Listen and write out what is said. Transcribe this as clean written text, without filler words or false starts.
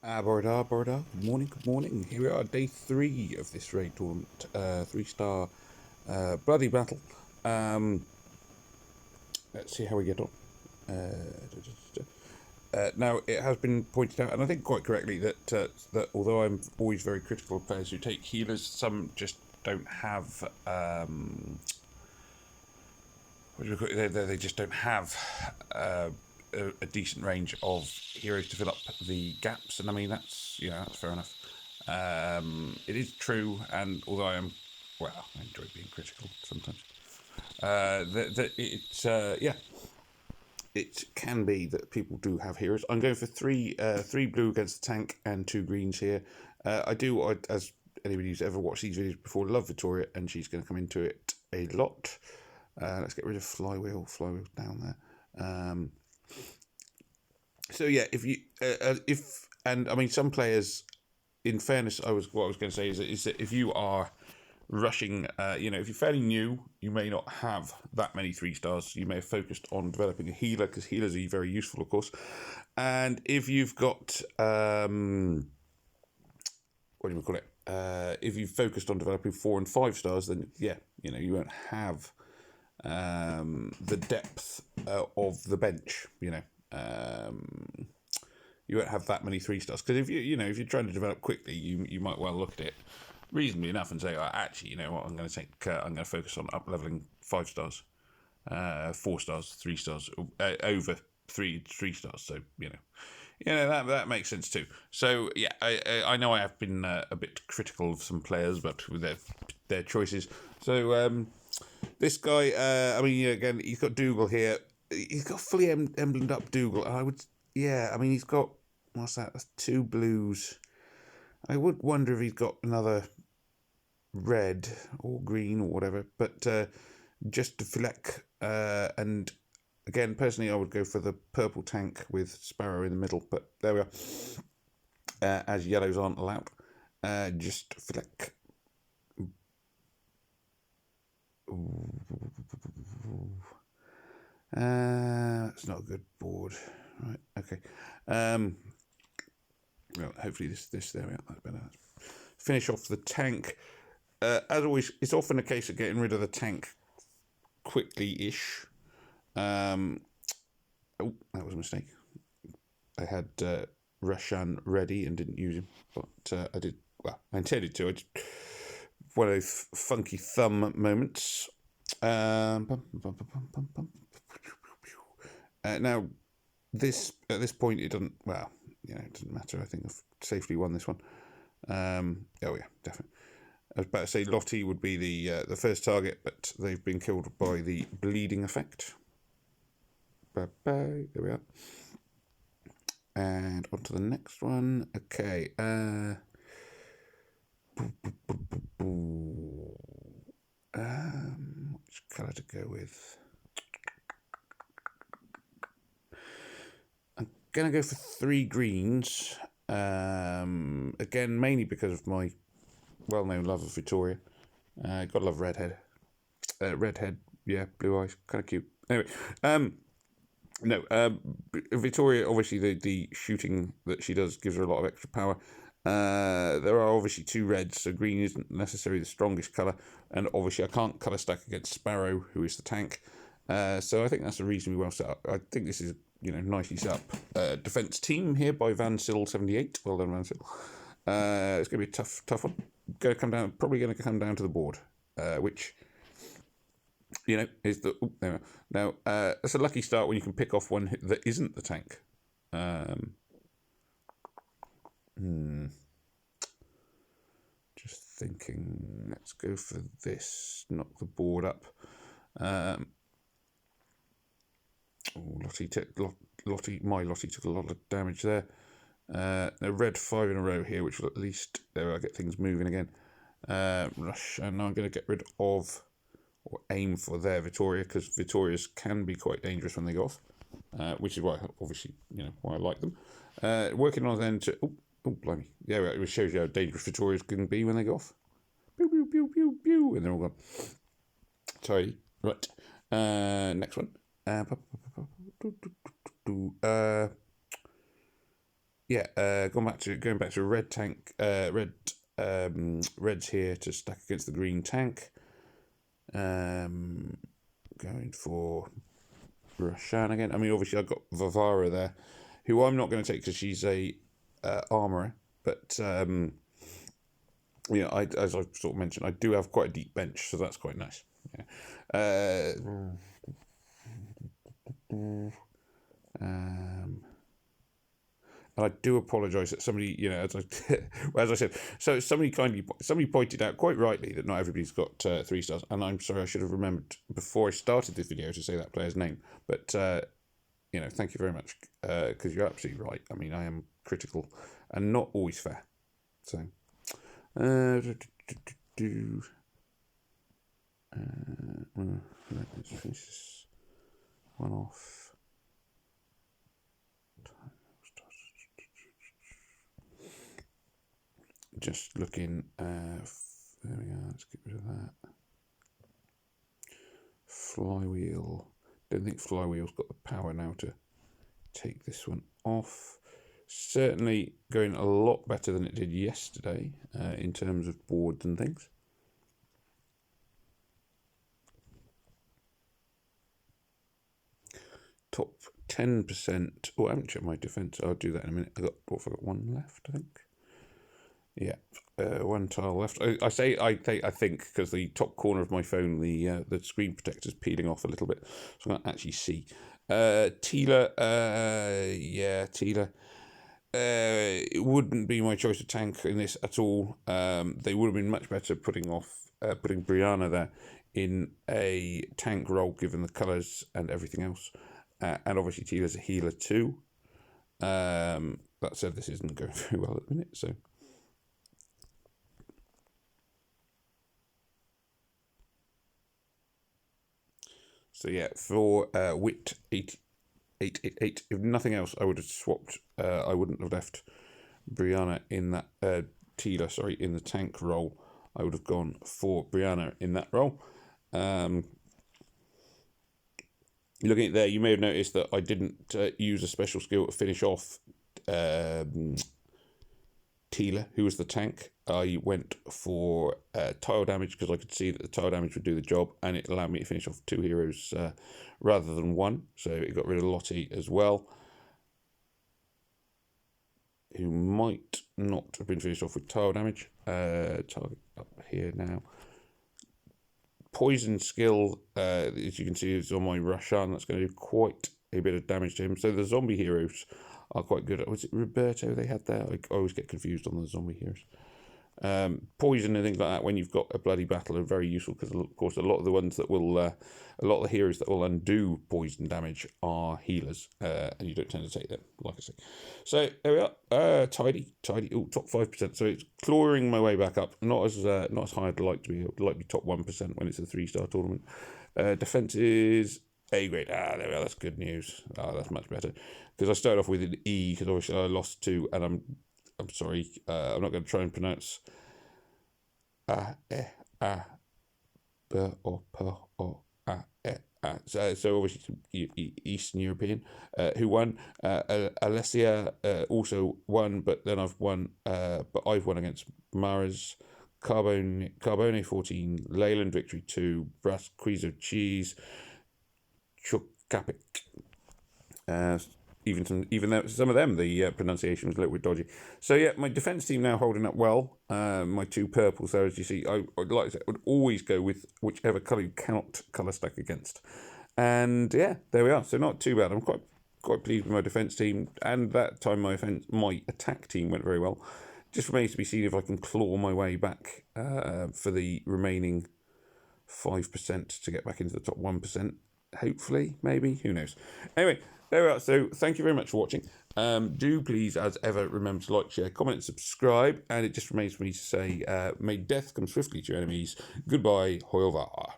Borada. Good morning, good morning. Here we are, day 3 of this raid tournament. 3-star bloody battle. Um, let's see how we get on. Now, it has been pointed out, and I think quite correctly, that although I'm always very critical of players who take healers, some just don't have. What do you call it? They just don't have a decent range of heroes to fill up the gaps, and I mean that's fair enough. It is true, and although I enjoy being critical sometimes. It can be that people do have heroes. I'm going for three blue against the tank and 2 greens here. As anybody who's ever watched these videos before, love Victoria, and she's going to come into it a lot. Let's get rid of flywheel down there. So yeah, some players, in fairness, what I was going to say is that if you are rushing, if you're fairly new, you may not have that many 3-stars. You may have focused on developing a healer, because healers are very useful, of course. And if you've got what do we call it? If you've focused on developing 4 and 5 stars, then you won't have the depth of the bench. You won't have that many 3-stars, because if if you're trying to develop quickly, you might well look at it reasonably enough and say, oh, actually, you know what, I'm going to focus on up leveling 5 stars, 4 stars, 3 stars, over three stars. So that makes sense too. So yeah, I know I have been a bit critical of some players, but with their choices. So this guy, again, he's got Dougal here. He's got fully emblemed up Dougal. He's got, what's that? That's 2 blues. I would wonder if he's got another red or green or whatever, but just to fleck. And again, personally, I would go for the purple tank with Sparrow in the middle, but there we are. As yellows aren't allowed. Just fleck. It's not a good board. Right, okay. Well, hopefully this there we are. That's better. Finish off the tank. As always, it's often a case of getting rid of the tank quickly-ish. Oh, that was a mistake. I had Rashan ready and didn't use him, but I did. Well, I intended to. One of those funky thumb moments. Now, at this point, it doesn't. Well, it doesn't matter. I think I've safely won this one. Oh yeah, definitely. I was about to say Lottie would be the first target, but they've been killed by the bleeding effect. Bye bye. There we are. And on to the next one. Okay. Which colour to go with? I'm gonna go for 3 greens. Again, mainly because of my well-known love of Victoria. Gotta love redhead. Redhead, yeah, blue eyes, kind of cute. Anyway, Victoria, obviously the shooting that she does gives her a lot of extra power. There are obviously 2 reds, so green isn't necessarily the strongest colour, and obviously I can't colour stack against Sparrow, who is the tank. So I think that's a reasonably well set up. I think this is nicely set up. Defence team here by Vansil78. Well done, Vansil. It's going to be a tough one. Probably going to come down to the board, which is the now. That's a lucky start when you can pick off one that isn't the tank. Just thinking. Let's go for this. Knock the board up. Lottie took a lot of damage there. A red 5 in a row here, which will at least get things moving again. Rush, and now I'm going to get rid of or aim for their Victoria, because Victorias can be quite dangerous when they go off, which is why obviously why I like them. Working on then to blimey, yeah, it shows you how dangerous Victorias can be when they go off. Pew pew pew pew pew, and they're all gone. Sorry, right. Next one. yeah, going back to red tank, reds here to stack against the green tank. Going for Roshan again. I mean, obviously I've got Vivara there, who I'm not going to take because she's a armourer, but as I sort of mentioned, I do have quite a deep bench, so that's quite nice. Yeah. And I do apologise that somebody, as I said, so somebody pointed out quite rightly that not everybody's got 3 stars, and I'm sorry, I should have remembered before I started this video to say that player's name. But thank you very much, because you're absolutely right. I mean, I am critical and not always fair. So, let's finish this one off. Just looking, there we go, let's get rid of that. Flywheel, don't think Flywheel's got the power now to take this one off. Certainly going a lot better than it did yesterday in terms of boards and things. Top 10%, I haven't checked my defence, I'll do that in a minute. I've got one left, I think. Yeah, one tile left. I think because the top corner of my phone, the screen protector's peeling off a little bit, so I can't actually see. Teela, Teela. It wouldn't be my choice of tank in this at all. They would have been much better putting Brianna there in a tank role, given the colours and everything else. And obviously Teela's a healer too. That said, this isn't going very well at the minute, so. So yeah, for Wit 888, if nothing else, I would have swapped. I wouldn't have left Brianna in that Teela, in the tank role. I would have gone for Brianna in that role. Looking at there, you may have noticed that I didn't use a special skill to finish off Teela, who was the tank. I went for tile damage because I could see that the tile damage would do the job, and it allowed me to finish off 2 heroes rather than 1. So it got rid of Lottie as well, who might not have been finished off with tile damage. Target up here now. Poison skill, as you can see, is on my Roshan. That's going to do quite a bit of damage to him. So the zombie heroes are quite good. Was it Roberto they had there? I always get confused on the zombie heroes. Poison and things like that when you've got a bloody battle are very useful because, of course, a lot of the ones that will, a lot of the heroes that will undo poison damage are healers, and you don't tend to take them, like I say. So there we are. Tidy. Oh, top 5%. So it's clawing my way back up. Not as high as I'd like to be. I'd like to be top 1% when it's a 3-star tournament. Defense is A grade. There we are. That's good news. That's much better because I started off with an E because obviously I lost 2, and I'm sorry, I'm not going to try and pronounce so obviously Eastern European, who won. Alessia also won, but then I've won against Mara's, Carbone 14, Leyland Victory 2, Brasquizo Cheese, Chukapik. Even though some of them, the pronunciation was a little bit dodgy. So yeah, my defence team now holding up well. My 2 purples there, as you see, I would always go with whichever colour you cannot colour stack against. And yeah, there we are. So not too bad. I'm quite pleased with my defence team, and that time my attack team went very well. Just remains to be seen if I can claw my way back for the remaining 5% to get back into the top 1%. Hopefully, maybe, who knows. Anyway, there we are. So thank you very much for watching. Do please, as ever, remember to like, share, comment, and subscribe. And it just remains for me to say, may death come swiftly to your enemies. Goodbye, Hoylvar.